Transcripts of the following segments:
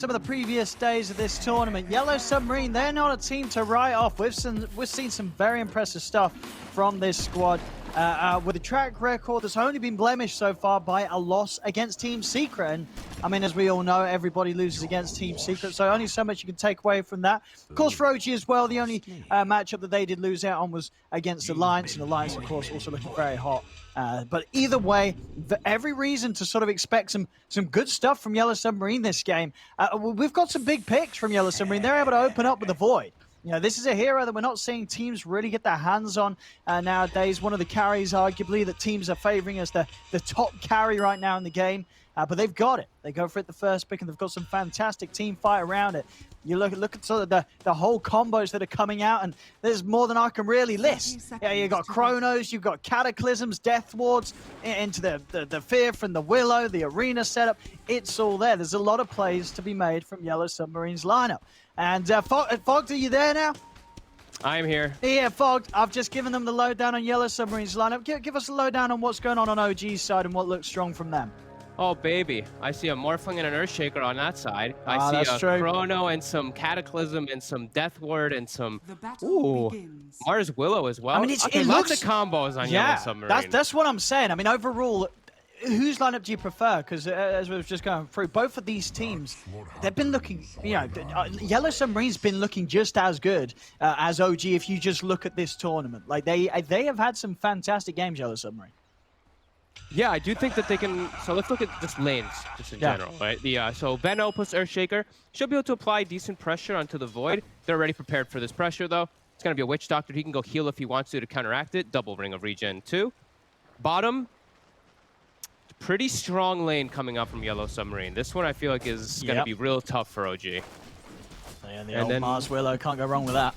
some of the previous days of this tournament. Yellow Submarine, they're not a team to write off. We've seen some very impressive stuff from this squad with a track record that's only been blemished so far by a loss against Team Secret. And I mean, as we all know, everybody loses against Team Secret, so only so much you can take away from that. Of course, for OG as well, the only matchup that they did lose out on was against Alliance, and Alliance, of course, also looking very hot. But either way, every reason to sort of expect some good stuff from Yellow Submarine this game. We've got some big picks from Yellow Submarine. They're able to open up with the Void. You know, this is a hero that we're not seeing teams really get their hands on nowadays. One of the carries, arguably, that teams are favoring as the top carry right now in the game. But they've got it. They go for it the first pick, and they've got some fantastic team fight around it. You look at sort of the whole combos that are coming out, and there's more than I can really list. Yeah, you've got Chronos, you've got Cataclysms, Death Wards, into the Fear from the Willow, the Arena setup. It's all there. There's a lot of plays to be made from Yellow Submarine's lineup. And Fogged, are you there now? I am here. Yeah, Fogged, I've just given them the lowdown on Yellow Submarine's lineup. Give us a lowdown on what's going on OG's side and what looks strong from them. Oh, baby. I see a Morphling and an Earthshaker on that side. I see a Chrono and some Cataclysm and some Death Ward and some... Mars Willow as well. I mean, it lots looks... of combos on Yellow Submarine. That's what I'm saying. I mean, overall, whose lineup do you prefer? Because as we were just going through, both of these teams, they've been looking, you know, Yellow Submarine's been looking just as good as OG if you just look at this tournament. Like, they have had some fantastic games, Yellow Submarine. Yeah, I do think that they can. So let's look at just lanes, just in general, right? So Veno plus Earthshaker should be able to apply decent pressure onto the Void. They're already prepared for this pressure, though. It's going to be a Witch Doctor. He can go heal if he wants to counteract it. Double Ring of Regen, too. Bottom, pretty strong lane coming up from Yellow Submarine. This one I feel like is going to be real tough for OG. Yeah, the old Mars Willow, can't go wrong with that.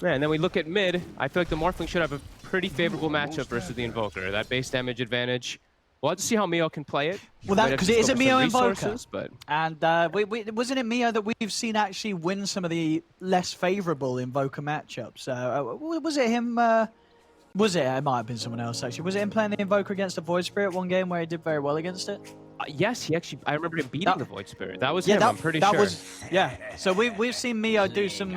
Yeah, and then we look at mid. I feel like the Morphling should have a pretty favorable matchup versus the Invoker. That base damage advantage. We'll have to see how Mio can play it. Well, that because it is a Mio Invoker. But... And wasn't it Mio that we've seen actually win some of the less favorable Invoker matchups? Was it him? Was it? It might have been someone else, actually. Was it him playing the Invoker against the Void Spirit one game where he did very well against it? Yes, he actually. I remember him beating the Void Spirit. That was him. I'm pretty sure. So we've seen Mio do some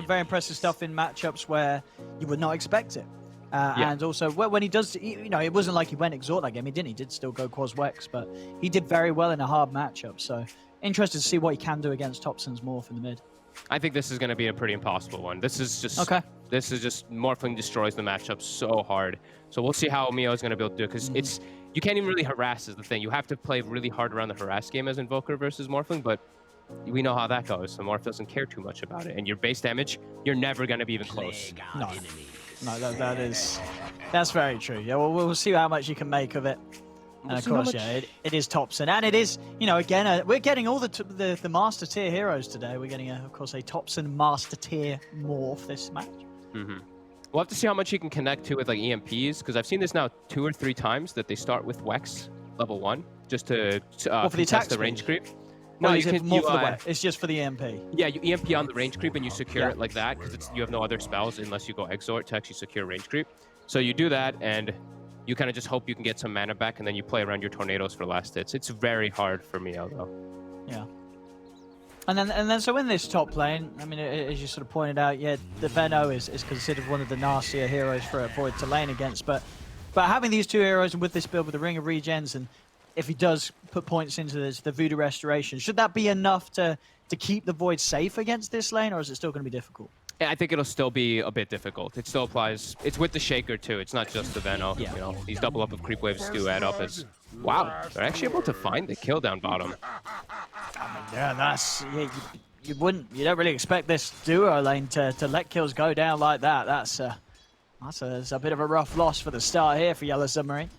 very impressive stuff in matchups where you would not expect it. And also when he does, you know, it wasn't like he went Exhort that game. He didn't. He did still go Quas Wex, but he did very well in a hard matchup. So interested to see what he can do against Topson's Morph in the mid. I think this is going to be a pretty impossible one. This is just This is just Morphling destroys the matchup so hard. So we'll see how Mio is going to be able to do it, because it's you can't even really harass is the thing. You have to play really hard around the harass game as Invoker versus Morphling, but we know how that goes. The Morph doesn't care too much about it, and your base damage, you're never going to be even close. No, that's very true. Yeah, well, we'll see how much you can make of it. And of course, it is Topson, and it is, you know, again, we're getting all the master tier heroes today. We're getting, of course, a Topson master tier morph this match. We'll have to see how much you can connect to with like EMPs, because I've seen this now 2 or 3 times that they start with Wex level 1 just to for the attack the range creep. No, you can more for the Wex. It's just for the EMP. Yeah, you EMP on the range creep and you secure it like that, because you have no other spells unless you go Exort to actually secure range creep. So you do that, and you kind of just hope you can get some mana back, and then you play around your tornadoes for last hits. It's very hard for Mio, though. Yeah. And then so in this top lane, I mean, as you sort of pointed out, yeah, the Veno is considered one of the nastier heroes for a Void to lane against, but having these two heroes and with this build with the Ring of Regens, and if he does put points into this, the Voodoo Restoration, should that be enough to keep the Void safe against this lane, or is it still going to be difficult? I think it'll still be a bit difficult. It still applies. It's with the Shaker too. It's not just the Veno. You know, these double up of creep waves do add up as... Wow, they're actually able to find the kill down bottom. Yeah, that's... You don't really expect this duo lane to let kills go down like that. That's a bit of a rough loss for the start here for Yellow Submarine.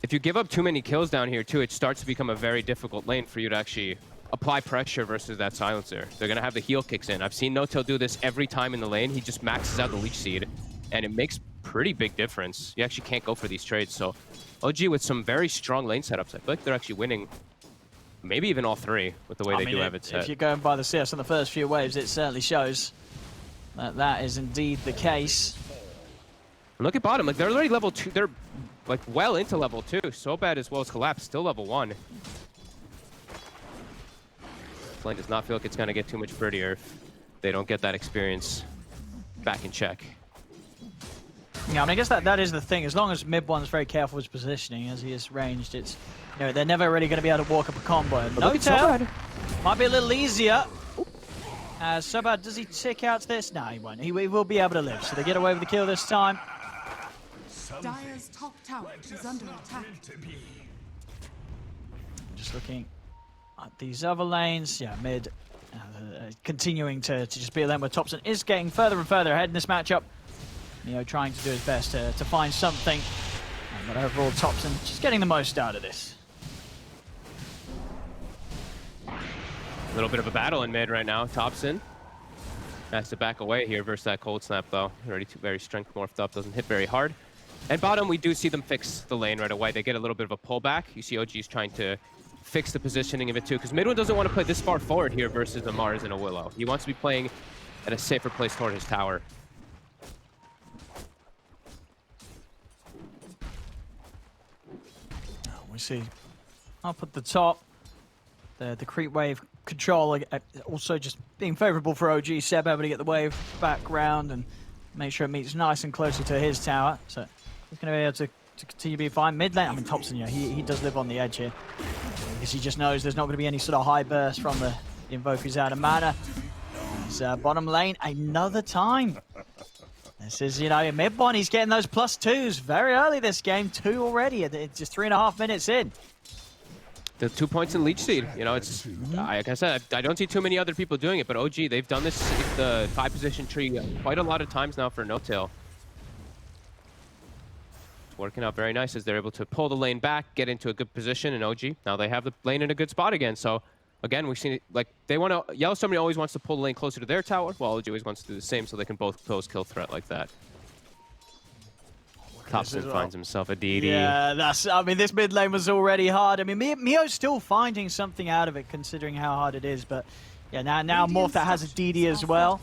If you give up too many kills down here too, it starts to become a very difficult lane for you to actually apply pressure versus that silencer. They're going to have the heal kicks in. I've seen No-Tail do this every time in the lane. He just maxes out the Leech Seed, and it makes pretty big difference. You actually can't go for these trades. So OG with some very strong lane setups. I feel like they're actually winning maybe even all 3 with the way they do have it set. If you're going by the CS on the first few waves, it certainly shows that is indeed the case. And look at bottom. Like, they're already level 2. They're like well into level 2. So bad as well as Collapse, still level 1. This lane does not feel like it's going to get too much prettier if they don't get that experience back in check. Yeah, I mean, I guess that is the thing. As long as mid one's very careful with his positioning, as he is ranged, it's, you know, they're never really going to be able to walk up a combo. No tail. Might be a little easier. Subad, does he tick out to this? No, he won't. He will be able to live, so they get away with the kill this time. Dire's top tower is under attack. Just looking at these other lanes. Yeah, mid continuing to just be a lane where Thompson is getting further and further ahead in this matchup. Neo trying to do his best to find something. But overall, Thompson just getting the most out of this. A little bit of a battle in mid right now. Thompson has to back away here versus that cold snap, though. Already very strength morphed up, doesn't hit very hard. And bottom, we do see them fix the lane right away. They get a little bit of a pullback. You see OG's trying to fix the positioning of it too, because mid one doesn't want to play this far forward here versus a Mars and a Willow. He wants to be playing at a safer place toward his tower. We see up at the top, the creep wave control also just being favorable for OG. Seb able to get the wave back round and make sure it meets nice and closely to his tower. So he's going to be able to continue to be fine. Mid lane, I mean, Thompson, yeah, he does live on the edge here. Because he just knows there's not going to be any sort of high burst from the Invoker's out of mana. He's bottom lane another time. This is, you know, mid one, he's getting those +2s very early this game. 2 already, it's just 3.5 minutes in. The 2 points in leech seed, you know, it's, like I said, I don't see too many other people doing it, but OG, they've done this, the 5-position tree quite a lot of times now for no-tail. It's working out very nice as they're able to pull the lane back, get into a good position, and OG, now they have the lane in a good spot again, so again, we've seen it, like, they want to, Yellow Submarine always wants to pull the lane closer to their tower, while OG always wants to do the same so they can both pose kill threat like that. Thompson finds himself a DD. Yeah, I mean, this mid lane was already hard. I mean, Mio's still finding something out of it, considering how hard it is, but yeah, now Morph that has a DD as well.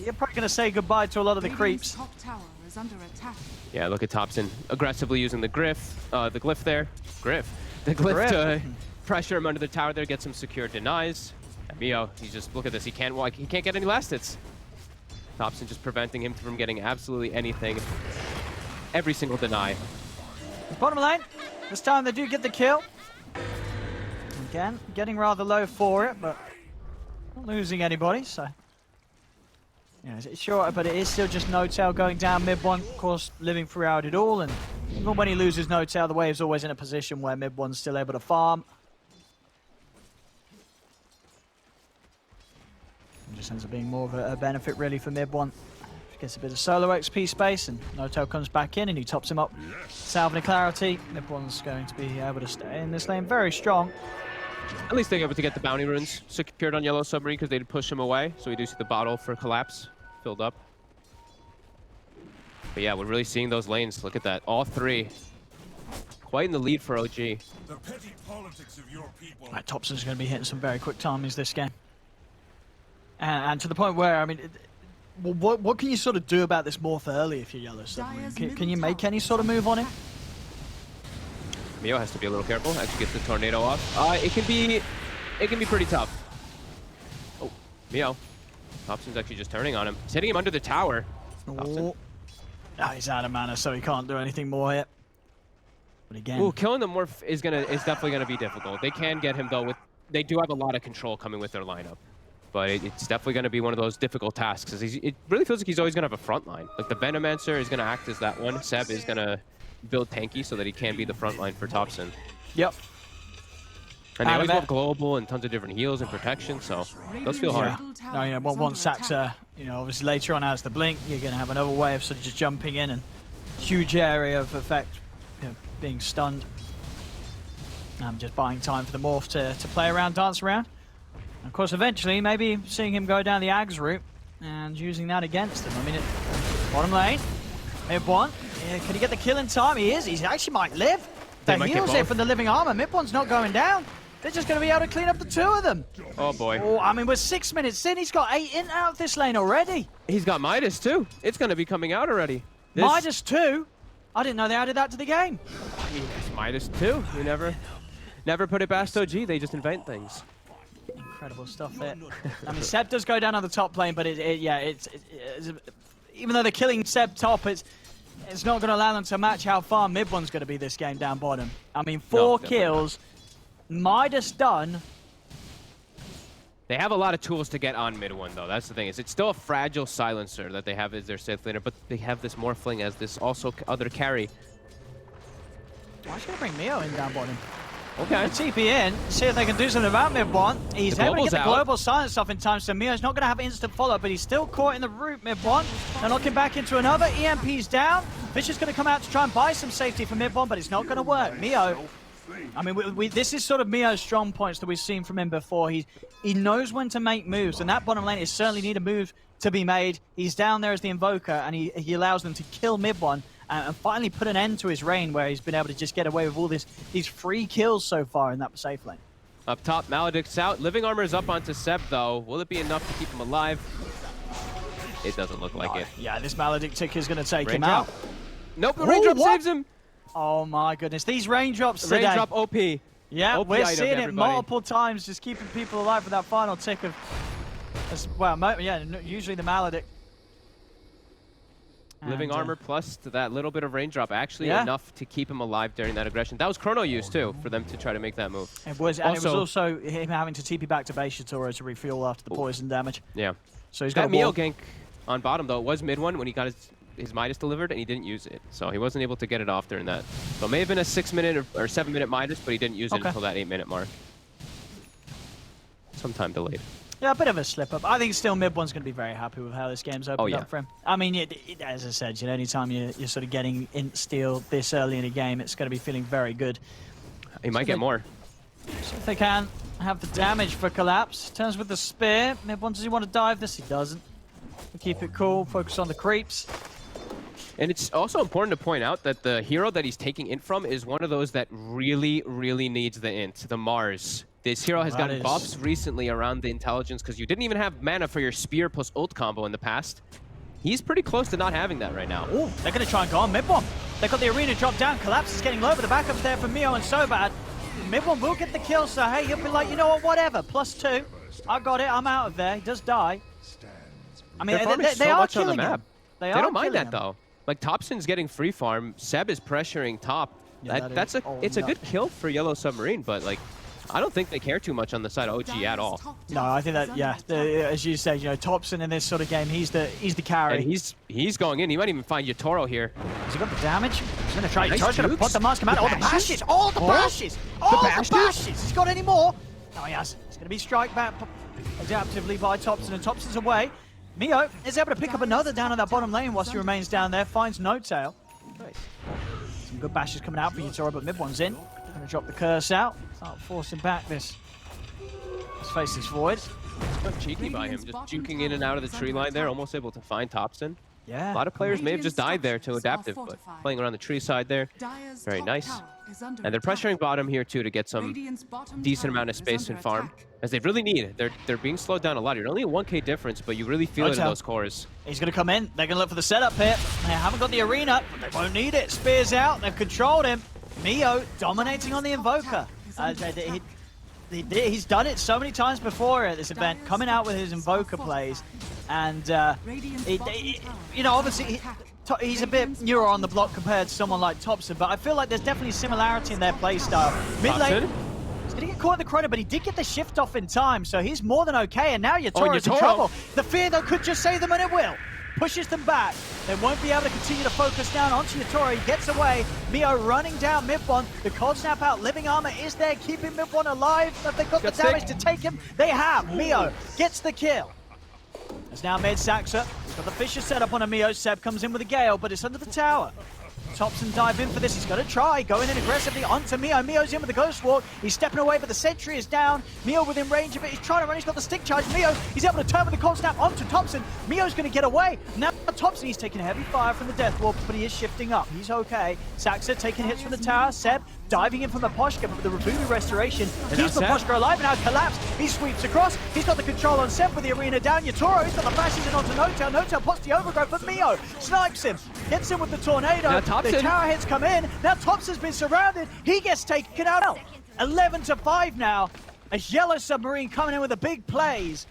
You're probably going to say goodbye to a lot of the creeps. Top tower is under attack. Yeah, look at Thompson aggressively using the glyph there. The glyph to pressure him under the tower there, get some secure denies. And Mio, he's just, look at this, he can't walk, he can't get any last hits. Thompson just preventing him from getting absolutely anything. Every single deny. Bottom lane, this time they do get the kill. Again, getting rather low for it, but not losing anybody, so. Yeah, it's shorter, but it is still just no-tail going down mid one, of course, living throughout it all, and even when he loses no-tail, the wave's always in a position where mid one's still able to farm. It just ends up being more of a benefit, really, for mid one. Gets a bit of solo XP space, and no-tail comes back in, and he tops him up. Salving clarity, mid one's going to be able to stay in this lane very strong. At least they're able to get the bounty runes secured on Yellow Submarine because they did push him away, so we do see the bottle for collapse filled up. But yeah, we're really seeing those lanes. Look at that, all three. Quite in the lead for OG. The petty politics of your people. Right, Thompson's going to be hitting some very quick timings this game. And to the point where, I mean, what can you sort of do about this morph early if you're Yellow Submarine? Can you make any sort of move on it? Mio has to be a little careful. Actually gets the tornado off. It can be pretty tough. Oh, Mio. Thompson's actually just turning on him. He's hitting him under the tower. Oh, he's out of mana, so he can't do anything more here. But again, ooh, killing the morph is definitely gonna be difficult. They can get him though. They do have a lot of control coming with their lineup. But it's definitely going to be one of those difficult tasks. It really feels like he's always going to have a front line. Like the Venomancer is going to act as that one. Seb is going to build tanky so that he can be the front line for Thompson. Yep. And they always have global and tons of different heals and protection, so it does feel hard. No, you know, once Saxa, you know, obviously later on has the blink, you're going to have another way of sort of just jumping in and huge area of effect, you know, being stunned. Just buying time for the morph to play around, dance around. Of course, eventually, maybe seeing him go down the Ags route and using that against him. I mean, bottom lane, mid one. Yeah, can he get the kill in time? He is. He actually might live. The heals here from the living armor. Mid one's not going down. They're just going to be able to clean up the two of them. Oh, boy. Oh, I mean, we're 6 minutes in. He's got 8 in out of this lane already. He's got Midas, too. It's going to be coming out already. Midas 2? I didn't know they added that to the game. Midas 2. You never put it past OG. They just invent things. incredible stuff there. I mean, Seb does go down on the top lane, but it's even though they're killing Seb top, it's not going to allow them to match how far mid one's going to be this game down bottom. I mean, 4 kills, Midas done. They have a lot of tools to get on mid one, though. That's the thing. It's still a fragile silencer that they have as their safe laner, but they have this Morphling as this also other carry. I'm just going to bring Mio in down bottom. Okay. TP in, see if they can do something about mid one. He's able to get the global silence off in time, so Mio's not going to have instant follow, but he's still caught in the root mid one. They're looking back into another. EMP's down. Fish is going to come out to try and buy some safety for mid one, but it's not going to work. Mio, I mean, this is sort of Mio's strong points that we've seen from him before. He knows when to make moves, and that bottom lane is certainly need a move to be made. He's down there as the Invoker, and he allows them to kill mid one. And finally put an end to his reign where he's been able to just get away with all these free kills so far in that safe lane. Up top, Maledict's out. Living Armor's up onto Seb, though. Will it be enough to keep him alive? It doesn't look like it. Yeah, this Maledict tick is going to take him out. Nope, the raindrop saves him. Oh my goodness, these raindrops today. Raindrop OP. Yeah, OP we're seeing it everybody. multiple times, just keeping people alive with that final tick of... Well, yeah, usually the Maledict. Living Armor plus to that little bit of raindrop, actually enough to keep him alive during that aggression. That was chrono use too, for them to try to make that move. It was, and it was also him having to TP back to base Toro to refuel after the poison damage. Yeah. So he's got that Mio gank on bottom though. It was mid one when he got his Midas delivered, and he didn't use it. So he wasn't able to get it off during that. So it may have been a 6-minute or 7-minute Midas, but he didn't use it until that 8-minute mark. Sometime delayed. Yeah, a bit of a slip up. I think still mid one's going to be very happy with how this game's opened up for him. I mean, as I said, anytime you're sort of getting int steal this early in a game, it's going to be feeling very good. He might get more. So if they can have the damage for collapse. Turns with the spear. Mid one, does he want to dive this? He doesn't. We'll keep it cool. Focus on the creeps. And it's also important to point out that the hero that he's taking int from is one of those that really, really needs the int, the Mars. This hero has gotten buffs recently around the intelligence because you didn't even have mana for your spear plus ult combo in the past. He's pretty close to not having that right now. Oh, they're going to try and go on mid one. They've got the arena drop down. Collapse is getting low, but the backup's there from Mio and Sobad. Mid one will get the kill, so hey, he'll be like, you know what, whatever. +2. I got it. I'm out of there. He does die. I mean, they are killing him. They don't mind that though. Like Topson's getting free farm. Seb is pressuring top. Yeah, it's a good kill for Yellow Submarine, but like, I don't think they care too much on the side of OG at all. No, I think that as you say, Topson in this sort of game, he's the carry. And he's going in. He might even find Yatoro here. Has he got the damage? He's going to try. Yatoro's going to put the mask out. Oh, the bashes! Oh, the bashes! Oh, the bashes! He's got any more? No, he has. It's going to be strike back adaptively by Topson, and Topson's away. Mio is able to pick up another down on that bottom lane whilst he remains down there. Finds No Tail. Nice. Some good bashes coming out for Yatoro, but mid one's in. Going to drop the curse out. Start forcing back this face is void. It's quite cheeky by him, just juking in and out of the tree line there, almost able to find Topson. Yeah. A lot of players may have just died there to adaptive, but playing around the tree side there, very nice. And they're pressuring bottom here too to get some decent amount of space and farm, as they really need. They're being slowed down a lot. You're only a 1k difference, but you really feel it in those cores. He's going to come in. They're going to look for the setup here. They haven't got the arena, but they won't need it. Spears out. They've controlled him. Mio dominating on the Invoker. He's done it so many times before at this event, coming out with his Invoker plays. And, obviously, he's a bit newer on the block compared to someone like Topson, but I feel like there's definitely similarity in their play style. Mid lane, he's going to get caught in the chrono, but he did get the shift off in time, so he's more than okay. And now Yatoro's in trouble. The fear, though, could just save them, and it will. Pushes them back. They won't be able to continue to focus down onto Yatoro. He gets away. Mio running down mid one. The cold snap out. Living Armor is there, keeping mid one alive. Have they got the damage to take him? They have. Mio gets the kill. There's now mid Saxa. He's got the Fisher set up on a Mio. Seb comes in with a Gale, but it's under the tower. Topson dive in for this. He's got to try. Going in aggressively onto Mio. Mio's in with the Ghost Walk. He's stepping away, but the sentry is down. Mio within range of it. He's trying to run. He's got the stick charge. Mio, he's able to turn with the cold snap onto Topson. Mio's going to get away. Now Topson, he's taking heavy fire from the Death Warp, but he is shifting up. He's okay. Saxa taking hits from the tower. Seb diving in from the Poshka, but with the Rabubi restoration, keeps the Poshka alive. Now Collapse. He sweeps across. He's got the control on Seb with the arena down. Yatoro, he's got the flashes in onto No Tail. No Tail pots the overgrowth, but Mio snipes him. Gets him with the tornado. The tower hits come in. Now Topson's been surrounded. He gets taken out. 11-5 now. as Yellow Submarine coming in with the big plays.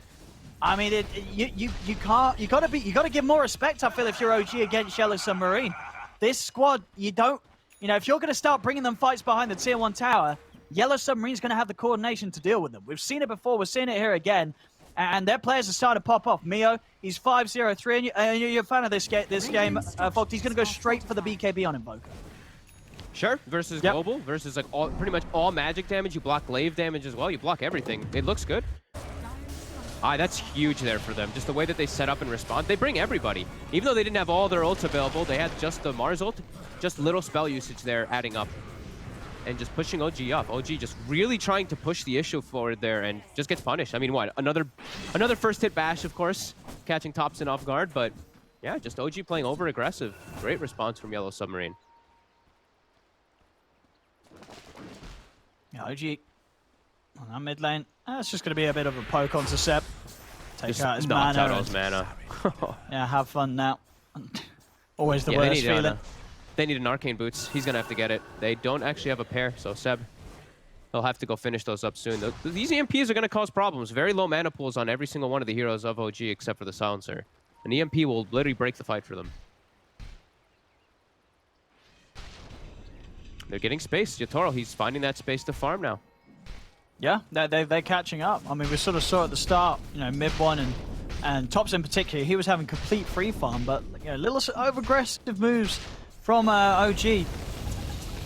I mean, you gotta give more respect, I feel, if you're OG against Yellow Submarine. This squad, if you're gonna start bringing them fights behind the tier 1 tower, Yellow Submarine's gonna have the coordination to deal with them. We've seen it before, we're seeing it here again. And their players are starting to pop off. Mio, he's 5-0-3, and you're a fan of this game, Fox. He's going to go straight for the BKB on Invoker. Sure, versus Global, versus like pretty much all magic damage. You block glaive damage as well. You block everything. It looks good. That's huge there for them. Just the way that they set up and respond. They bring everybody. Even though they didn't have all their ults available, they had just the Mars ult. Just little spell usage there adding up. And just pushing OG up. OG just really trying to push the issue forward there and just gets punished. I mean, what? Another first hit bash, of course, catching Topson off guard, but yeah, just OG playing over aggressive. Great response from Yellow Submarine. Yeah, OG on that mid lane. That's just going to be a bit of a poke onto Seb. Take Just out his knocked mana. out his mana. Yeah, have fun now. Always the worst feeling. They need an Arcane Boots. He's going to have to get it. They don't actually have a pair, so Seb, he'll have to go finish those up soon. These EMPs are going to cause problems. Very low mana pools on every single one of the heroes of OG except for the Silencer. An EMP will literally break the fight for them. They're getting space. Yatoro, he's finding that space to farm now. Yeah, they're catching up. I mean, we sort of saw at the start, mid one and Tops in particular, he was having complete free farm, but little over-aggressive moves from OG.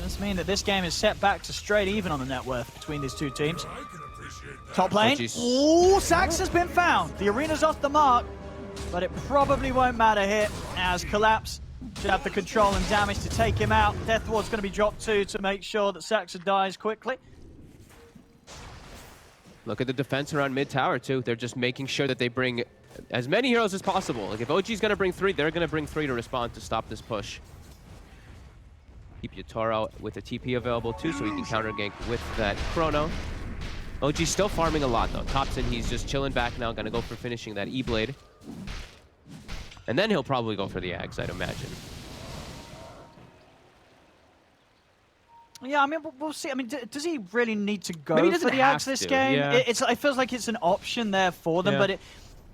Does mean that this game is set back to straight even on the net worth between these two teams. Top lane. Ooh, Sax has been found. The arena's off the mark, but it probably won't matter here as Collapse should have the control and damage to take him out. Death Ward's going to be dropped too to make sure that Saxa dies quickly. Look at the defense around mid tower too. They're just making sure that they bring as many heroes as possible. Like if OG's going to bring 3, they're going to bring 3 to respond to stop this push. Keep Yatoro with a TP available too, so he can counter gank with that Chrono. OG's still farming a lot though. Topson, he's just chilling back now, gonna go for finishing that E-Blade. And then he'll probably go for the Ags, I'd imagine. Yeah, I mean, we'll see. I mean, does he really need to go Maybe for the Ags this game? Yeah. It feels like it's an option there for them, but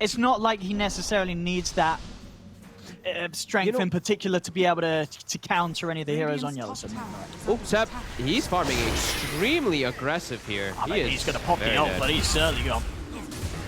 it's not like he necessarily needs that strength in particular to be able to counter any of the heroes on Yellow Submarine. Oh, Seb, he's farming extremely aggressive here. I mean, he's going to pop the ult, but he's certainly gone.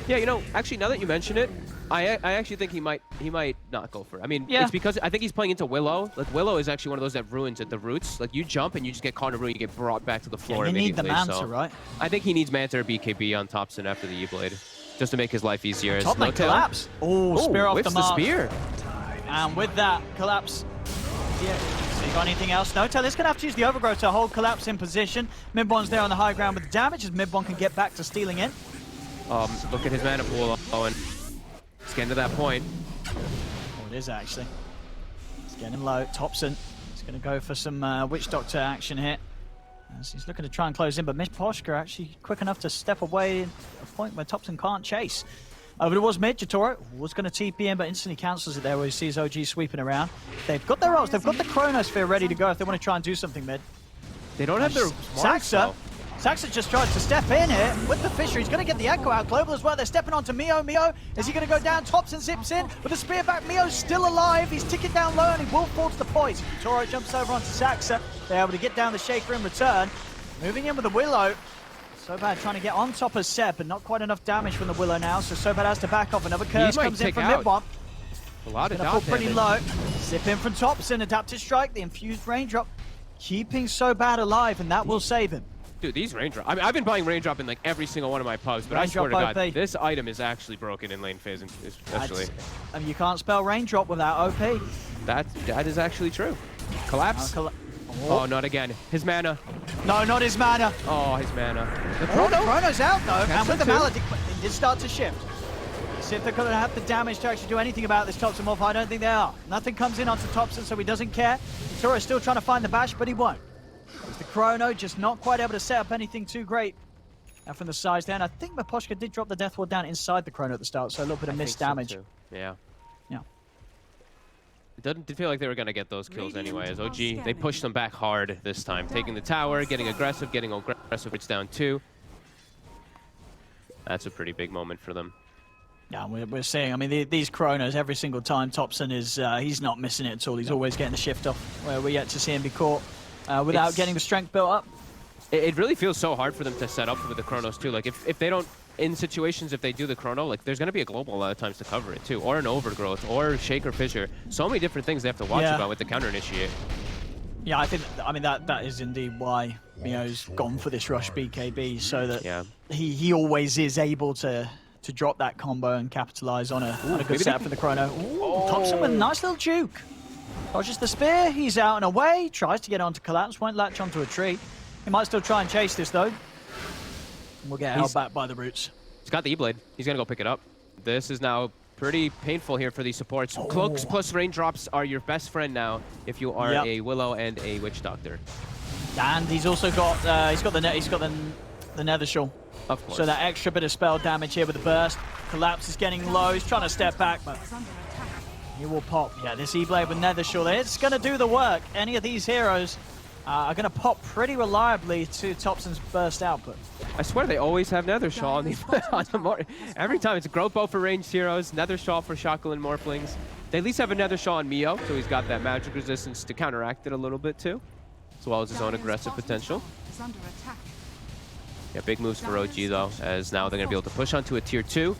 Yeah, actually, now that you mention it, I actually think he might not go for it. I mean, it's because I think he's playing into Willow. Like, Willow is actually one of those that ruins at the roots. Like, you jump and you just get caught in a ruin, you get brought back to the floor immediately. You need the Manta, right? I think he needs Manta or BKB on Topson after the E-Blade, just to make his life easier. Top lane Collapse. Oh, spear off the mark. Spear. And with that, Collapse. Yeah. So you got anything else? No, Taylor's going to have to use the Overgrowth to hold Collapse in position. Midbon's there on the high ground with the damage as Midbon can get back to stealing in. Look at his mana pool, Owen. It's getting to that point. Oh, it is actually. It's getting low. Topson is going to go for some Witch Doctor action here. As he's looking to try and close in, but Miss Poshka actually quick enough to step away at a point where Topson can't chase. Over towards mid, Jatoro was going to TP in, but instantly cancels it there where he sees OG sweeping around. They've got their ults, they've got the Chronosphere ready to go if they want to try and do something mid. They don't have their Saxa. Saxa just tried to step in here with the Fisher. He's going to get the Echo out. Global as well. They're stepping onto Mio. Mio, is he going to go down? Topson zips in with the spear back. Mio's still alive. He's ticking down low and he will fall to the poise. Toro jumps over onto Saxa. They're able to get down the Shaker in return. Moving in with the Willow. Sobad trying to get on top of Seb, but not quite enough damage from the Willow now, so Sobad has to back off. Another curse comes in from Midbomb. A lot of pull pretty low. Zip in from Topson, Adaptive Strike, the infused Raindrop, keeping Sobad alive, and that will save him. Dude, these Raindrop, I mean, I've been buying Raindrop in like every single one of my pubs, but Raindrop I swear to God, this item is actually broken in lane phase, especially. I mean, you can't spell Raindrop without OP. That is actually true. Collapse. Oh, not again. His mana. No, not his mana. Oh, his mana. The Chrono's out, though. And with the Maledict, it did start to shift. See if they're going to have the damage to actually do anything about this Topson Morph. I don't think they are. Nothing comes in onto Topson, so he doesn't care. Toro's still trying to find the bash, but he won't. It's the Chrono, just not quite able to set up anything too great. And from the sides there, and I think Maposhka did drop the Death Ward down inside the Chrono at the start, so a little bit of missed damage. So yeah. It didn't feel like they were going to get those kills anyway, as OG, they pushed them back hard this time. Taking the tower, getting aggressive, it's down 2. That's a pretty big moment for them. Yeah, we're seeing, I mean, these Chronos, every single time Thompson is, he's not missing it at all. He's always getting the shift off, where we're yet to see him be caught without getting the strength built up. It really feels so hard for them to set up with the Chronos, too. Like, if they don't, in situations, if they do the Chrono, like, there's going to be a global a lot of times to cover it, too. Or an Overgrowth, or Shaker Fissure. So many different things they have to watch about with the counter-initiate. Yeah, I mean, that is indeed why Mio's gone for this rush BKB, so that he always is able to drop that combo and capitalize on a good setup for the Chrono. Thompson with a nice little juke. Dodges the spear, he's out and away, tries to get onto Collapse, won't latch onto a tree. He might still try and chase this though. We'll get held back by the roots. He's got the E-Blade. He's gonna go pick it up. This is now pretty painful here for these supports. Cloaks plus raindrops are your best friend now if you are a Willow and a Witch Doctor. And he's also got the Nether Shawl. Of course. So that extra bit of spell damage here with the burst. Collapse is getting low. He's trying to step back, but he will pop. Yeah, this E-Blade with Nether Shawl, it's going to do the work. Any of these heroes are going to pop pretty reliably to Thompson's burst output. I swear they always have Nether Shawl on the every time. It's a growth bow for ranged heroes, Nether Shawl for Shackle and Morphlings. They at least have a Nether Shawl on Mio, so he's got that magic resistance to counteract it a little bit too, as well as his own aggressive potential. Yeah, big moves for OG though, as now they're going to be able to push onto a tier 2.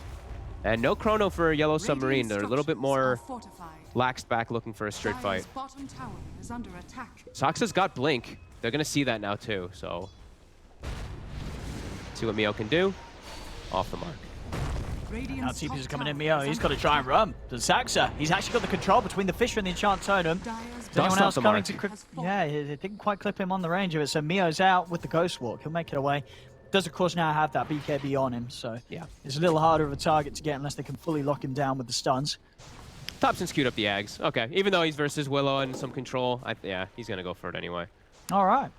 And no Chrono for Yellow Submarine. They're a little bit more laxed back looking for a straight fight. Soxa's got Blink. They're going to see that now too, so see what Mio can do. Off the mark. Now TPs are coming in. Mio, he's got to try and run. To Saxa, he's actually got the control between the Fissure and the Enchant Totem. Is anyone else coming to... Yeah, it didn't quite clip him on the range of it, so Mio's out with the Ghost Walk. He'll make it away. Does, of course, now have that BKB on him, so yeah, it's a little harder of a target to get unless they can fully lock him down with the stuns. Thompson's queued up the Ags. Okay, even though he's versus Willow and some control, yeah, he's going to go for it anyway. All right.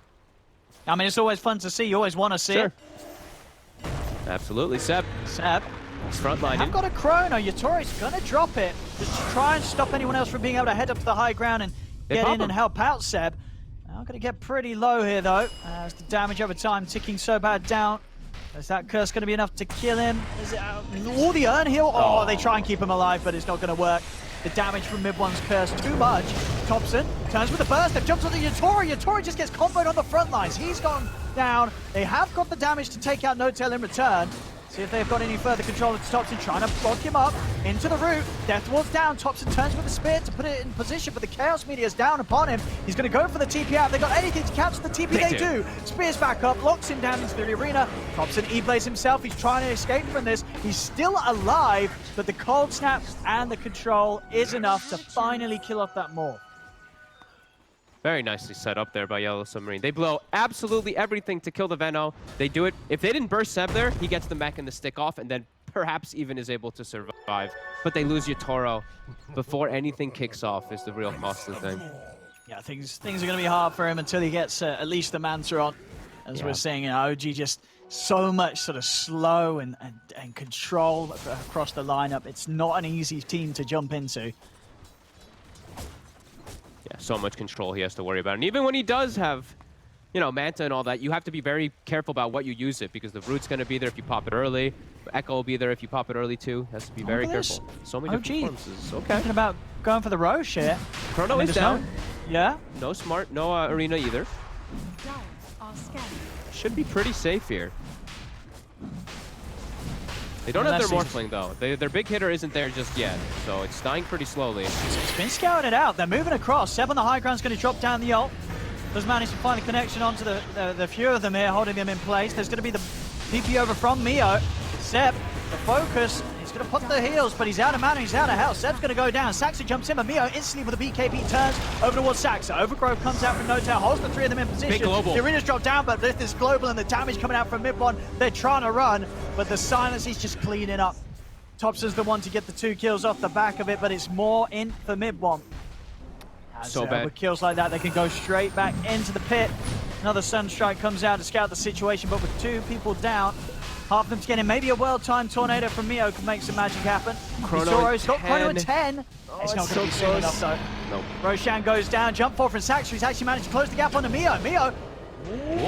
I mean, it's always fun to see. You always want to see it. Absolutely. Seb. He's frontlining. I've got a Chrono. Yatori's going to drop it just to try and stop anyone else from being able to head up to the high ground and get in and help out Seb. Now going to get pretty low here, though, as the damage over time ticking so bad down. Is that curse going to be enough to kill him? Is it all the urn heal? Oh, they try and keep him alive, but it's not going to work. The damage from mid one's curse too much. Thompson turns with the burst. They've jumped onto Yatori. Yatori just gets comboed on the front lines. He's gone down. They have got the damage to take out No-Tail in return. See if they've got any further control of Thompson, trying to block him up into the root. Death Ward's down. Thompson turns with the spear to put it in position, but the Chaos Meteor's down upon him. He's going to go for the TP out. They've got anything to capture the TP. They do. Spears back up, locks him down into the arena. Thompson E-Blades himself. He's trying to escape from this. He's still alive, but the cold snap and the control is enough to finally kill off that morph. Very nicely set up there by Yellow Submarine. They blow absolutely everything to kill the Veno. They do it. If they didn't burst Seb there, he gets the mech and the stick off, and then perhaps even is able to survive. But they lose Yatoro before anything kicks off is the real cost of the thing. Yeah, things are going to be hard for him until he gets at least the Manta on. As we're seeing, OG just so much sort of slow and control across the lineup. It's not an easy team to jump into. Yeah, so much control he has to worry about. And even when he does have, you know, Manta and all that, you have to be very careful about what you use it, because the root's going to be there if you pop it early. Echo will be there if you pop it early too. Has to be very careful. So many different performances. Okay. Thinking about going for the Roche here. Chrono is down. Yeah. No smart, no arena either. Should be pretty safe here. They don't have their Morphling, though. Their big hitter isn't there just yet, so it's dying pretty slowly. It's been scouted out. They're moving across. Seb on the high ground's going to drop down the ult. Does manage to find a connection onto the few of them here, holding them in place. There's going to be the DP over from Mio. Seb, the focus. He's going to put the heals, but he's out of mana, he's out of health. Seb's going to go down. Saxa jumps in, but Mio instantly with a BKB turns over towards Saxa. Overgrowth comes out from No-Tail, holds the three of them in position. Big global. The arena's dropped down, but with this global and the damage coming out from mid one, they're trying to run, but the silence is just cleaning up. Thompson's the one to get the 2 kills off the back of it, but it's more in for mid one. So bad. With kills like that, they can go straight back into the pit. Another Sunstrike comes out to scout the situation, but with 2 people down, half of them's getting maybe a well-timed tornado from Mio could make some magic happen. Chrono's got Chrono at 10. It's not going to be soon enough, though. Nope. Roshan goes down, jump forward from Saxa, who's actually managed to close the gap onto Mio. Mio,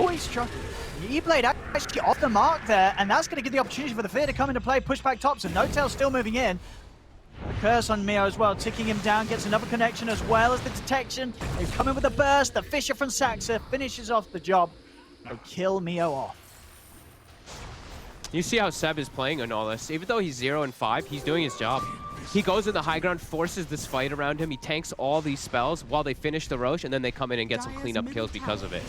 he's trying. E-Blade out. actually off the mark there, and that's going to give the opportunity for the Fear to come into play, push back tops, and No-Tail still moving in. The curse on Mio as well, ticking him down, gets another connection as well as the detection. They come in with a burst. The Fisher from Saxa finishes off the job and kill Mio off. You see how Seb is playing in all this. Even though he's 0 and 5, he's doing his job. He goes in the high ground, forces this fight around him. He tanks all these spells while they finish the Roche, and then they come in and get some cleanup kills because of it.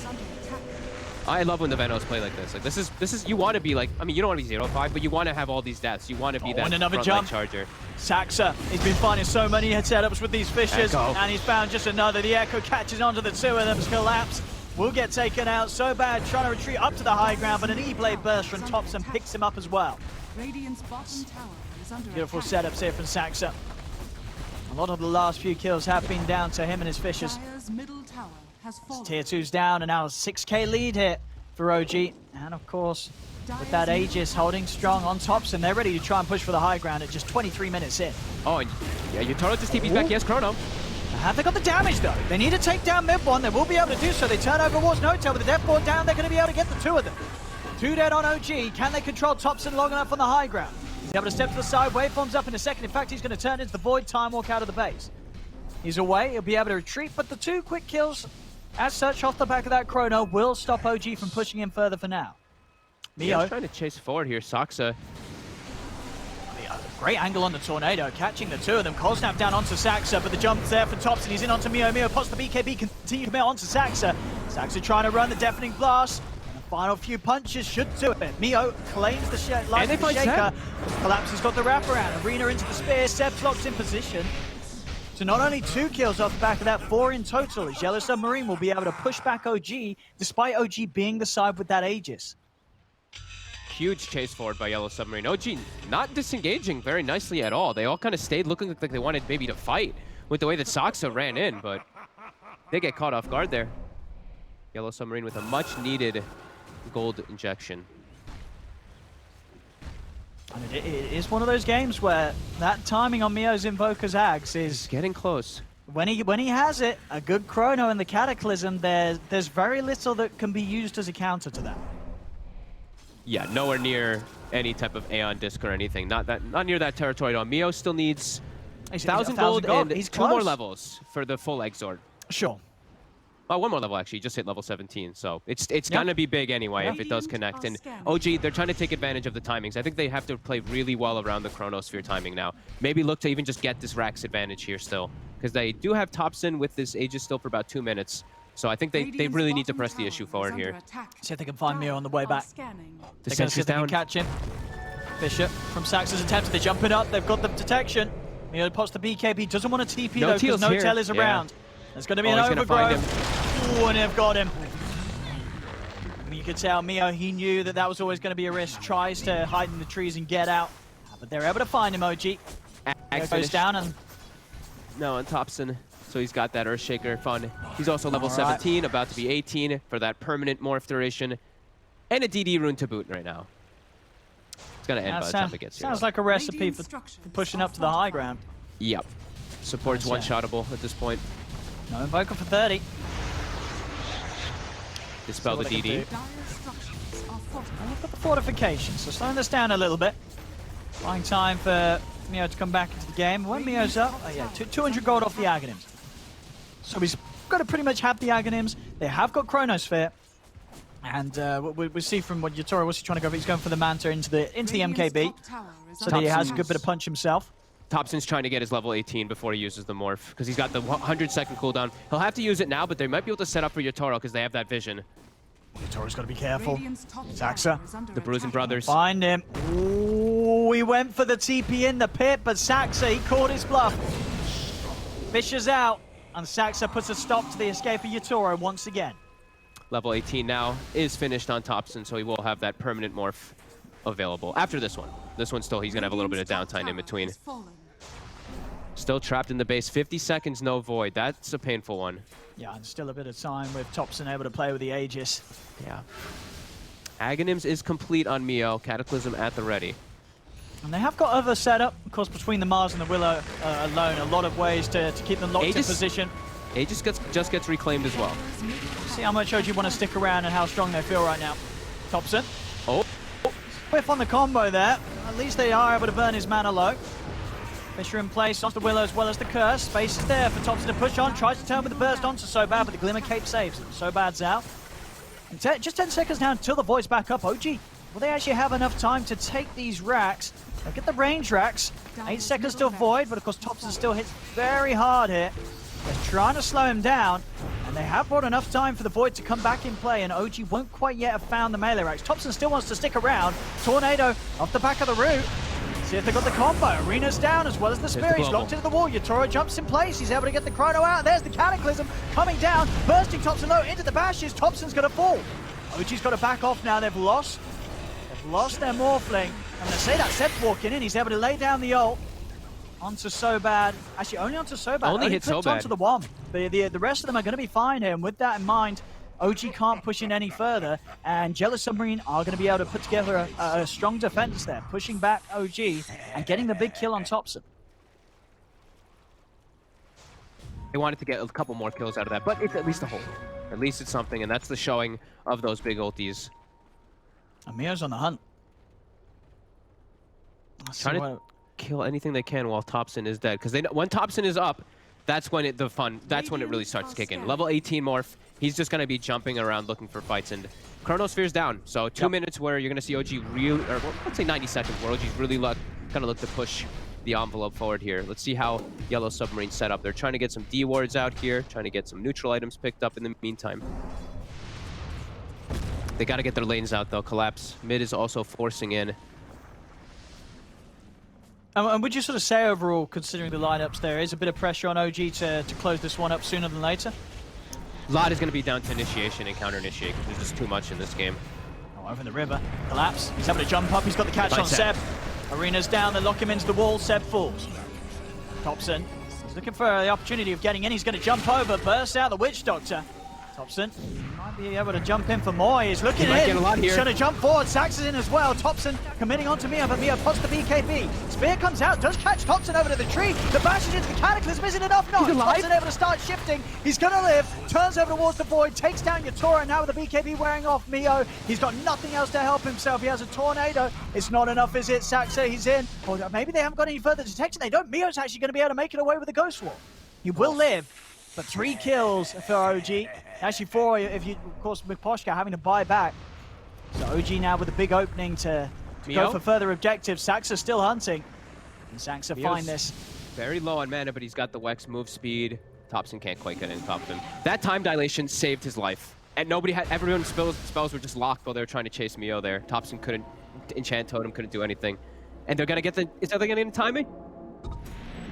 I love when the Venos play like this. Like this is you want to be like, I mean, you don't want to be 0-5, but you want to have all these deaths. You want to be that another front jump. line charger. Saxa, he's been finding so many setups with these Fishers, Echo. and he's found just another. The Echo catches onto the two of them, collapse. Will get taken out. So bad, trying to retreat up to the high ground, but an E-Blade burst from Thompson picks him up as well. Radiant's bottom tower is under Beautiful attack. setups here from Saxa. A lot of the last few kills have been down to him and his Fishers. Dire's middle tower has fallen. Tier 2's down, and now a 6k lead here for OG. And of course, with that Aegis holding strong on Thompson, they're ready to try and push for the high ground at just 23 minutes in. Oh, and yeah, Yotaro just TP's back. He has Chrono. Have they got the damage though? They need to take down mid one. They will be able to do so. They turn over towards No-Tail with the death board down. They're going to be able to get the two of them. 2 dead on OG. Can they control Thompson long enough on the high ground? He's able to step to the side. Waveforms up in a second. In fact, he's going to turn into the Void Time Walk out of the base. He's away. He'll be able to retreat, but the 2 quick kills, as such, off the back of that Chrono, will stop OG from pushing him further for now. Mio. Yeah, trying to chase forward here. Saxa. Great angle on the Tornado, catching the 2 of them. Cold snap down onto Saxa, but the jump's there for Thompson. He's in onto Mio. Mio pots the BKB, continue to commit onto Saxa. Saxa trying to run the Deafening Blast. And the final few punches should do it. Mio claims the life of the Shaker. Collapse has got the wraparound. Arena into the spear. Seb's locked in position. So not only 2 kills off the back of that, 4 in total, as Yellow Submarine will be able to push back OG, despite OG being the side with that Aegis. Huge chase forward by Yellow Submarine. OG not disengaging very nicely at all. They all kind of stayed looking like they wanted maybe to fight with the way that Saxa ran in, but they get caught off guard there. Yellow Submarine with a much needed gold injection. I mean, it is one of those games where that timing on Mio's Invoker's Axe is Getting close. when he has it, a good Chrono in the Cataclysm, there's very little that can be used as a counter to that. Yeah, nowhere near any type of Aeon disc or anything. Not near that territory at all. Mio still needs 1,000 gold and He's 2 more close. levels for the full Exort. Sure. Oh, 1 more level actually. Just hit level 17, so it's gonna be big anyway if it does connect. And OG, they're trying to take advantage of the timings. I think they have to play really well around the Chronosphere timing now. Maybe look to even just get this Rax advantage here still, because they do have Thompson with this Aegis still for about 2 minutes. So I think they really need to press the issue forward here. See if they can find Mio on the way back. The They're going to see sensor's if they can down. catch him. Fisher from Saxa's attempt. They're jumping up. They've got the detection. Mio pots the BKB. Doesn't want to TP though because No-Tail is around. There's going to be an overgrowth. Ooh, and they've got him. I mean, you could tell Mio, he knew that was always going to be a risk. Tries to hide in the trees and get out. But they're able to find him, OG. Mio goes down and... No, and Thompson. So he's got that Earthshaker fun. He's also level 17, about to be 18 for that permanent morph duration. And a DD rune to boot right now. It's going to end by the time it gets here. Sounds like a recipe for pushing up to the high ground. Yep. Support's one-shottable at this point. No Invoker for 30. Dispel the DD. Dire structures are fortified. And we've got the fortifications, so slowing this down a little bit. Buying time for Mio to come back into the game. When Mio's up, 200 gold off the Aghanims. So he's got to pretty much have the Aghanims. They have got Chronosphere. And we see from what Yotaro was trying to go for, he's going for the Manta into the MKB. So that he has a good bit of punch himself. Thompson's trying to get his level 18 before he uses the morph, because he's got the 100-second cooldown. He'll have to use it now, but they might be able to set up for Yotaro because they have that vision. Yotoro's got to be careful. Saxa, Saxa. The Bruising Brothers. Find him. Ooh, he went for the TP in the pit, but Saxa, he caught his bluff. Fisher's out, and Saxa puts a stop to the escape of Yotaro once again. Level 18 now is finished on Thompson, so he will have that permanent morph available after this one. This one still, he's going to have a little bit of downtime in between. Still trapped in the base. 50 seconds, no void. That's a painful one. Yeah, and still a bit of time with Thompson able to play with the Aegis. Yeah. Aghanims is complete on Mio. Cataclysm at the ready. And they have got other setup, of course, between the Mars and the Willow alone. A lot of ways to keep them locked in position. Aegis just gets reclaimed as well. See how much OG want to stick around and how strong they feel right now. Thompson Oh, Whiff on the combo there. At least they are able to burn his mana low. Fisher in place, off the Willow as well as the Curse. Space is there for Thompson to push on. Tries to turn with the burst onto Sobad, but the Glimmer Cape saves him. Sobad's out. And just 10 seconds now until the Void's back up. OG, will they actually have enough time to take these racks? They'll get the range racks. 8 seconds till Void, but of course Thompson still hits very hard here. They're trying to slow him down, and they have brought enough time for the Void to come back in play, and OG won't quite yet have found the melee racks. Thompson still wants to stick around. Tornado off the back of the root. See if they got the combo. Arena's down as well as the Spirit. He's locked into the wall. Yatoro jumps in place. He's able to get the Chrono out. There's the Cataclysm coming down. Bursting Thompson low into the bashes. Thompson's going to fall. OG's got to back off now. They've lost their Morphling. I'm going to say that. Seb's walking in. He's able to lay down the ult onto Sobad. Actually, only onto Sobad. Only hit Sobad. Onto the Wom. The rest of them are going to be fine here. And with that in mind, OG can't push in any further, and Jealous Submarine are going to be able to put together a strong defense there, pushing back OG and getting the big kill on Thompson. they wanted to get a couple more kills out of that, but it's at least a hold. At least it's something, and that's the showing of those big ultis. And Mio's on the hunt. Trying to kill anything they can while Thompson is dead, because when Thompson is up, that's when it really starts kicking. Level 18 morph, he's just going to be jumping around looking for fights, and Chronosphere's down. So 2 minutes where you're going to see OG really, or let's say 90 seconds where OG's really going to look to push the envelope forward here. Let's see how Yellow Submarine set up. They're trying to get some D wards out here, trying to get some neutral items picked up in the meantime. They got to get their lanes out though. Collapse mid is also forcing in. And would you sort of say overall, considering the lineups, there is a bit of pressure on OG to close this one up sooner than later? A lot is going to be down to initiation and counter initiate because there's just too much in this game. Oh, over in the river. Collapse. He's having to jump up. He's got the catch on Seb. Arena's down. They lock him into the wall. Seb falls. Thompson. He's looking for the opportunity of getting in. He's going to jump over. Burst out the Witch Doctor. Thompson might be able to jump in for more. He's looking in. Get a lot here. He's going to jump forward. Sax is in as well. Thompson committing onto Mio, but Mio pots the BKB. Spear comes out, does catch Thompson over to the tree. The bashes into the Cataclysm isn't enough. No, Thompson able to start shifting. He's going to live. Turns over towards the Void. Takes down Yatora. Now with the BKB wearing off Mio. He's got nothing else to help himself. He has a Tornado. It's not enough, is it? Saxa, he's in. Or maybe they haven't got any further detection. They don't. Mio's actually going to be able to make it away with the Ghost Wall. He will live. But 3 kills for OG. Actually 4 if you, of course, with Poshka having to buy back. So OG now with a big opening to go for further objectives. Saxa still hunting. And Saxa find this. Very low on mana, but he's got the Wex move speed. Thompson can't quite get in top of him. That time dilation saved his life. And everyone's spells were just locked while they were trying to chase Mio there. Thompson couldn't enchant totem, couldn't do anything. And they're gonna get is that they gonna get in timing?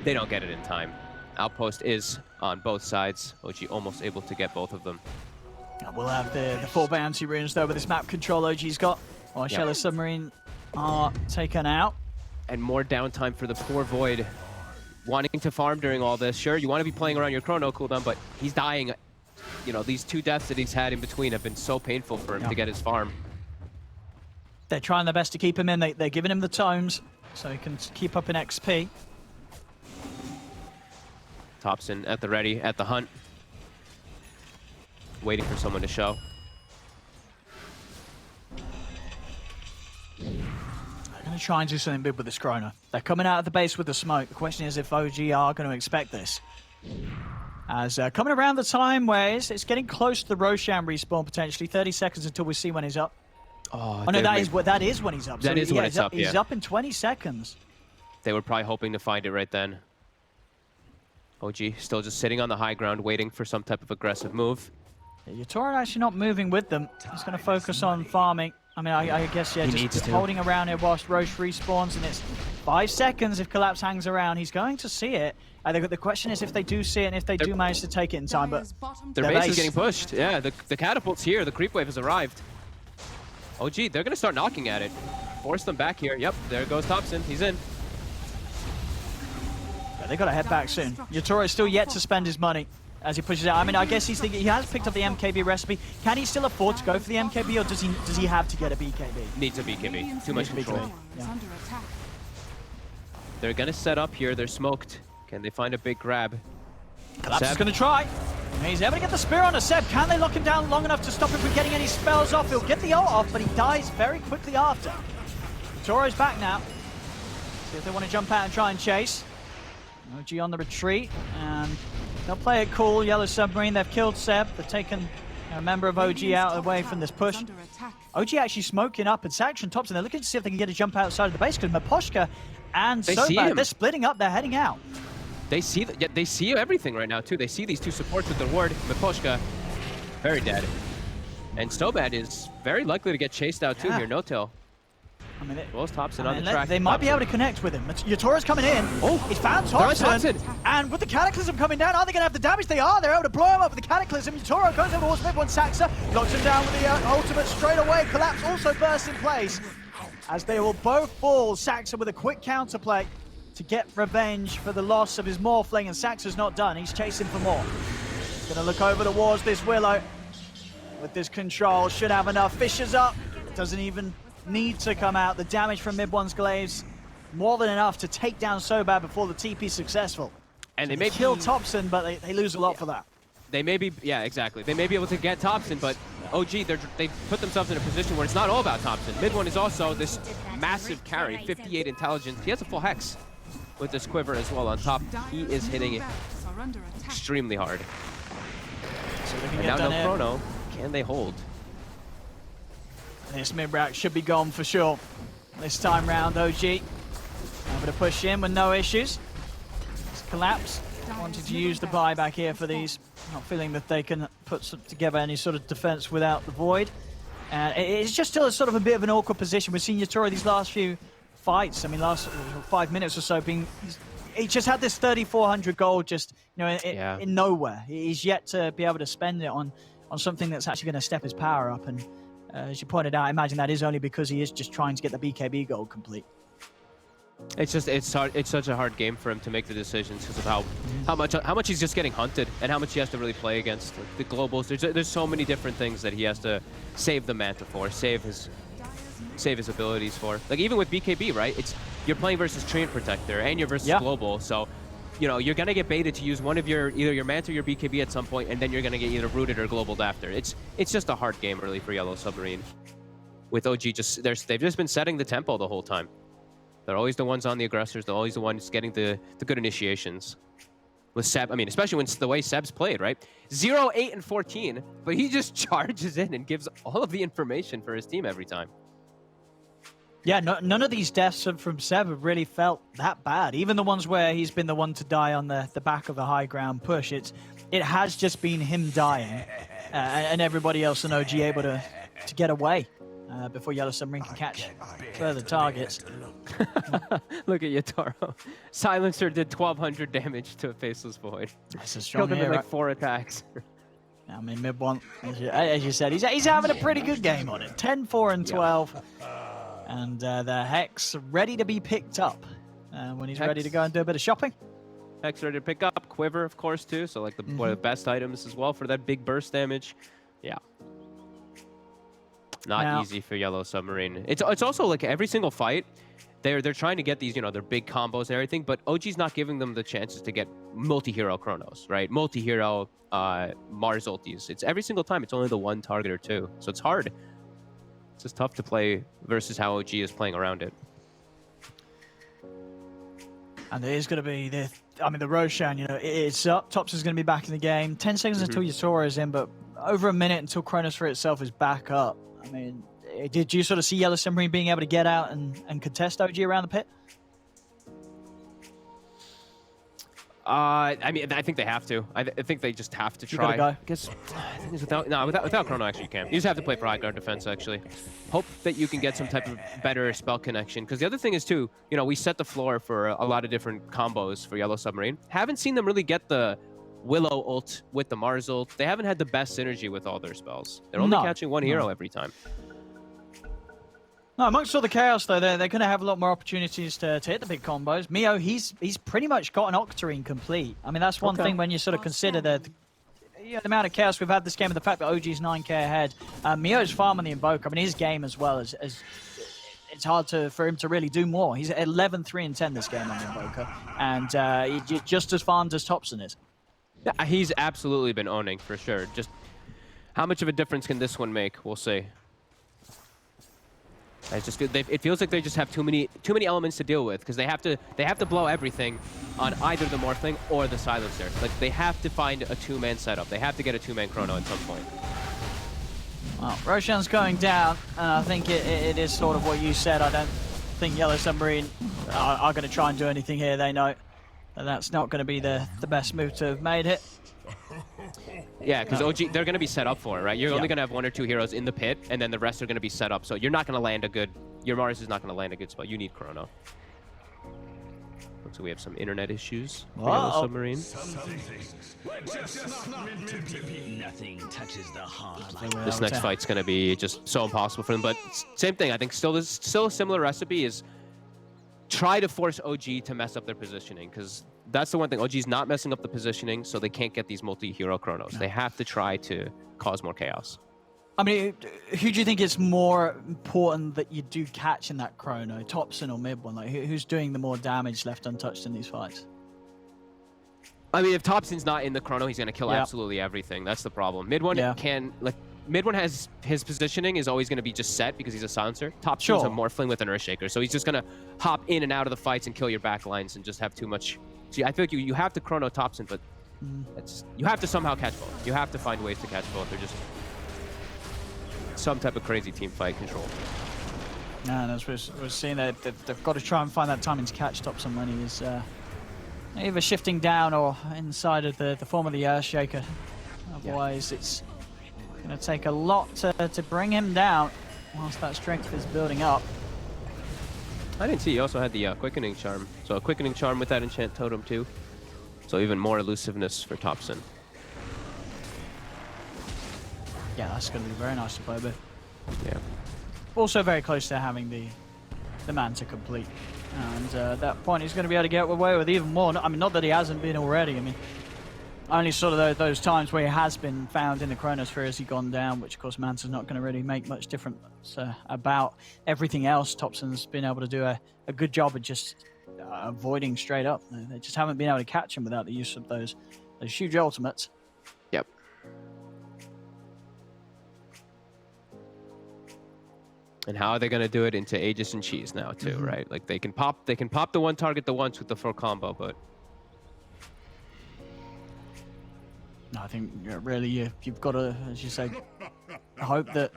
They don't get it in time. Outpost is on both sides. OG almost able to get both of them. And we'll have the 4 bounty runes though with this map control OG's got. While Yellow Submarine are taken out. And more downtime for the poor Void. Wanting to farm during all this. Sure, you want to be playing around your chrono cooldown, but he's dying. You know, these 2 deaths that he's had in between have been so painful for him to get his farm. They're trying their best to keep him in. They're giving him the tomes so he can keep up in XP. Thompson at the ready, at the hunt. Waiting for someone to show. They're going to try and do something big with this Chrono. They're coming out of the base with the smoke. The question is if OG are going to expect this. As coming around the time where it's getting close to the Roshan respawn potentially. 30 seconds until we see when he's up. Oh no, that is when he's up. That is when it's up, yeah. He's up in 20 seconds. They were probably hoping to find it right then. OG still just sitting on the high ground, waiting for some type of aggressive move. Yeah, Yatora actually not moving with them. He's going to focus on farming. I mean, I guess, yeah, just holding around here whilst Roche respawns, and it's 5 seconds if Collapse hangs around. He's going to see it. The question is if they do see it and if they do manage to take it in time, but their base is getting pushed. Yeah, the catapult's here. The creep wave has arrived. OG, they're going to start knocking at it. Force them back here. Yep, there goes Thompson. He's in. They got to head back soon. Yatora is still yet to spend his money as he pushes out. I mean, I guess he's thinking he has picked up the MKB recipe. Can he still afford to go for the MKB, or does he have to get a BKB? Needs a BKB. Too much control. Yeah. They're gonna set up here. They're smoked. Can they find a big grab? Collapse is going to try. He's able to get the spear on a Seb. Can they lock him down long enough to stop him from getting any spells off? He'll get the ult off, but he dies very quickly after. Toro's back now. See if they want to jump out and try and chase. OG on the retreat, and they'll play it cool. Yellow Submarine, they've killed Seb. They've taken a member of OG out away from this push. OG actually smoking up and Saxon tops, and they're looking to see if they can get a jump outside of the base, because Miposhka and Sobat, they're splitting up, they're heading out. They see everything right now too. They see these two supports with the ward. Miposhka, very dead. And Sobat is very likely to get chased out too here, no tail. I mean, Thompson on the track. They might be able to connect with him. Yatoro's coming in. Oh, he's found Thompson. And with the Cataclysm coming down, are they going to have the damage? They are. They're able to blow him up with the Cataclysm. Yatoro goes over towards mid-one. Saxa locks him down with the ultimate straight away. Collapse also bursts in place as they will both fall. Saxa with a quick counterplay to get revenge for the loss of his Morphling, and Saxa's not done. He's chasing for more. He's going to look over towards this Willow. With this control, should have enough. Fisher's up. Doesn't even need to come out. The damage from mid-one's glaives, more than enough to take down Sobat before the TP's successful. And so they kill Thompson, but they lose a lot for that. They may be, yeah, exactly. They may be able to get Thompson, but OG, they put themselves in a position where it's not all about Thompson. Mid-one is also this massive carry, 58 intelligence. He has a full hex with this quiver as well on top. He is hitting it extremely hard. So they can and get now no in. chrono. Can they hold? This mid-rack should be gone for sure. This time round, OG able to push in with no issues. It's collapse. Wanted to use the buyback here for these. Not feeling that they can put together any sort of defense without the void. And it's just still a sort of a bit of an awkward position. We've seen Yatoro these last few fights. I mean, last 5 minutes or so being. He just had this 3,400 gold just in nowhere. He's yet to be able to spend it on something that's actually going to step his power up. And as you pointed out, I imagine that is only because he is just trying to get the BKB gold complete. It's hard. It's such a hard game for him to make the decisions because of how much he's just getting hunted and how much he has to really play against the globals. There's so many different things that he has to save the Manta for, save his abilities for. Like even with BKB, right? You're playing versus Treant Protector and you're versus global, so you know you're gonna get baited to use one of either your Manta or your BKB at some point, and then you're gonna get either rooted or globaled after. It's just a hard game really for Yellow Submarine. With OG, they've just been setting the tempo the whole time. They're always the ones on the aggressors. They're always the ones getting the good initiations. With Seb, I mean, especially when it's the way Seb's played, right? 0, 8, and 14, but he just charges in and gives all of the information for his team every time. Yeah, none of these deaths from Seb have really felt that bad. Even the ones where he's been the one to die on the back of the high ground push, it has just been him dying, and everybody else in OG able to get away before Yellow Submarine can catch further targets. Look at Yatoro. Silencer did 1,200 damage to a Faceless Void. That's a strong hero. Killed him in like 4 attacks. I mean, mid-one, as you said, he's having a pretty good game on it. 10, 4, and 12. And the Hex ready to be picked up when he's ready to go and do a bit of shopping. Hex ready to pick up. Quiver, of course, too. So like one of the best items as well for that big burst damage. Yeah. Not easy for Yellow Submarine. It's also like every single fight, they're trying to get these, you know, their big combos and everything, but OG's not giving them the chances to get multi-hero chronos, right? Multi-hero Mars ultis. It's every single time. It's only the one target or two. So it's hard. It's just tough to play versus how OG is playing around it. And it is going to be the Roshan, you know, it's up. Tops is going to be back in the game. 10 seconds until Yatoro is in, but over a minute until Chronos for itself is back up. I mean, did you sort of see Yellow Submarine being able to get out and contest OG around the pit? I mean, I think they have to. I think they just have to try. You gotta go. I guess without Chrono, actually, you can. You just have to play for high guard defense, actually. Hope that you can get some type of better spell connection. Because the other thing is, too, you know, we set the floor for a lot of different combos for Yellow Submarine. Haven't seen them really get the Willow ult with the Mars ult. They haven't had the best synergy with all their spells. They're only catching one hero every time. No, amongst all the chaos, though, they're going to have a lot more opportunities to hit the big combos. Mio, he's pretty much got an Octarine complete. I mean, that's one thing when you sort of consider the amount of chaos we've had this game and the fact that OG's 9k ahead. Mio's farming the Invoker. I mean, his game as well as it's hard for him to really do more. He's at 11, 3, and 10 this game on the Invoker, and just as farmed as Thompson is. Yeah, he's absolutely been owning for sure. Just how much of a difference can this one make? We'll see. It feels like they just have too many elements to deal with because they have to blow everything on either the Morphling or the Silencer. Like they have to find a two-man setup. They have to get a two-man chrono at some point. Well, Roshan's going down, and I think it is sort of what you said. I don't think Yellow Submarine are going to try and do anything here. They know that that's not going to be the best move to have made it. Yeah, because OG, they're going to be set up for it, right? You're only going to have 1 or 2 heroes in the pit, and then the rest are going to be set up. So you're not going to land a good... Your Mars is not going to land a good spot. You need Chrono. Looks like we have some internet issues for Yellow Submarine. Nothing touches the heart. This next fight's going to be just so impossible for them. But same thing. I think still a similar recipe is try to force OG to mess up their positioning, because that's the one thing. OG's not messing up the positioning, so they can't get these multi-hero chronos. No. They have to try to cause more chaos. I mean, who do you think is more important that you do catch in that chrono, Topson or mid one? Like, who's doing the more damage left untouched in these fights? I mean, if Topson's not in the chrono, he's going to kill absolutely everything. That's the problem. Mid one can, like, mid one has his positioning is always going to be just set because he's a silencer. Topson's a Morphling with an Earthshaker, so he's just going to hop in and out of the fights and kill your back lines and just have too much. See, I feel like you have to chrono Topson, but you have to somehow catch both. You have to find ways to catch both. They're just some type of crazy team fight control. Yeah, and as we're seeing, they've got to try and find that timing to catch Topson when he is either shifting down or inside of the form of the Earthshaker. Otherwise, it's going to take a lot to bring him down whilst that strength is building up. I didn't see he also had the Quickening Charm. So a Quickening Charm with that Enchant Totem too. So even more elusiveness for Topson. Yeah, that's going to be very nice to play with. Yeah. Also very close to having the man to complete. And at that point, he's going to be able to get away with even more. I mean, not that he hasn't been already. I mean, only sort of those times where he has been found in the Chronosphere has he gone down, which, of course, Manta's not going to really make much difference about. Everything else, Topson's been able to do a good job of just avoiding straight up. They just haven't been able to catch him without the use of those huge ultimates. Yep. And how are they going to do it into Aegis and Cheese now, too, right? Like, they can pop the one target the once with the full combo, but... I think really you've got to, as you say, hope that,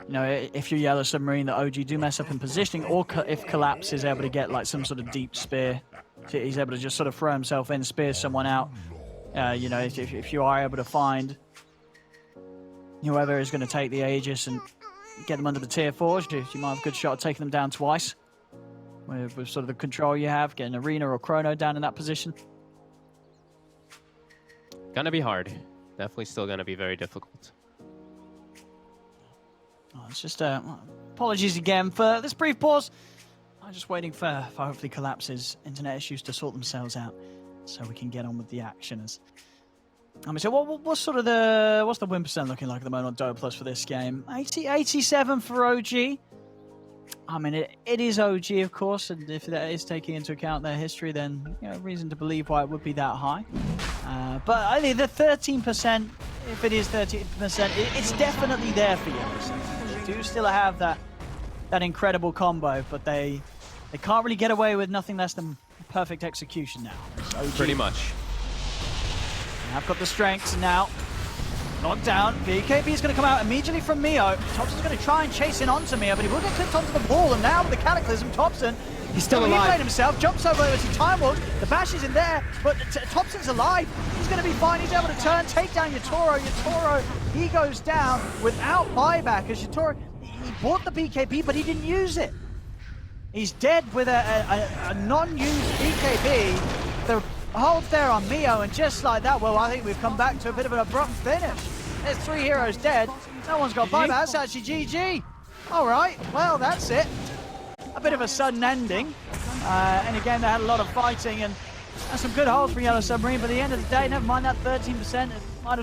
you know, if you're Yellow Submarine, that OG do mess up in positioning, or if Collapse is able to get like some sort of deep spear, he's able to just sort of throw himself in, spear someone out. You know, if you are able to find whoever is going to take the Aegis and get them under the tier 4s, you might have a good shot at taking them down twice. With sort of the control you have, getting Arena or Chrono down in that position. Gonna be hard. Definitely still gonna be very difficult. Oh, it's just apologies again for this brief pause. I'm just waiting for hopefully Collapse's internet issues to sort themselves out, so we can get on with the action. I mean, so what's sort of what's the win percent looking like at the moment on Dota Plus for this game? 87 for OG. I mean, it is OG, of course, and if that is taking into account their history, then you know, reason to believe why it would be that high. But I think the 13%, if it is 13%, it's definitely there for you. They do still have that incredible combo, but they can't really get away with nothing less than perfect execution now. OG. Pretty much. I've got the strengths now. Knocked down. BKB is going to come out immediately from Mio. Topson's going to try and chase in onto Mio, but he will get clipped onto the wall. And now with the Cataclysm, Topson, he's still alive. He played himself, jumps over as he time walks. The bash is in there, but Topson's alive. He's going to be fine. He's able to turn, take down Yatoro. Yatoro, he goes down without buyback as Yatoro, he bought the BKB, but he didn't use it. He's dead with a non-used BKB. The hold there on Mio, and just like that, well, I think we've come back to a bit of an abrupt finish. There's 3 heroes dead. No one's got buyback. That's actually GG. All right, well, that's it. A bit of a sudden ending. And again, they had a lot of fighting and some good holds for Yellow Submarine, but at the end of the day, never mind that 13%. It might as well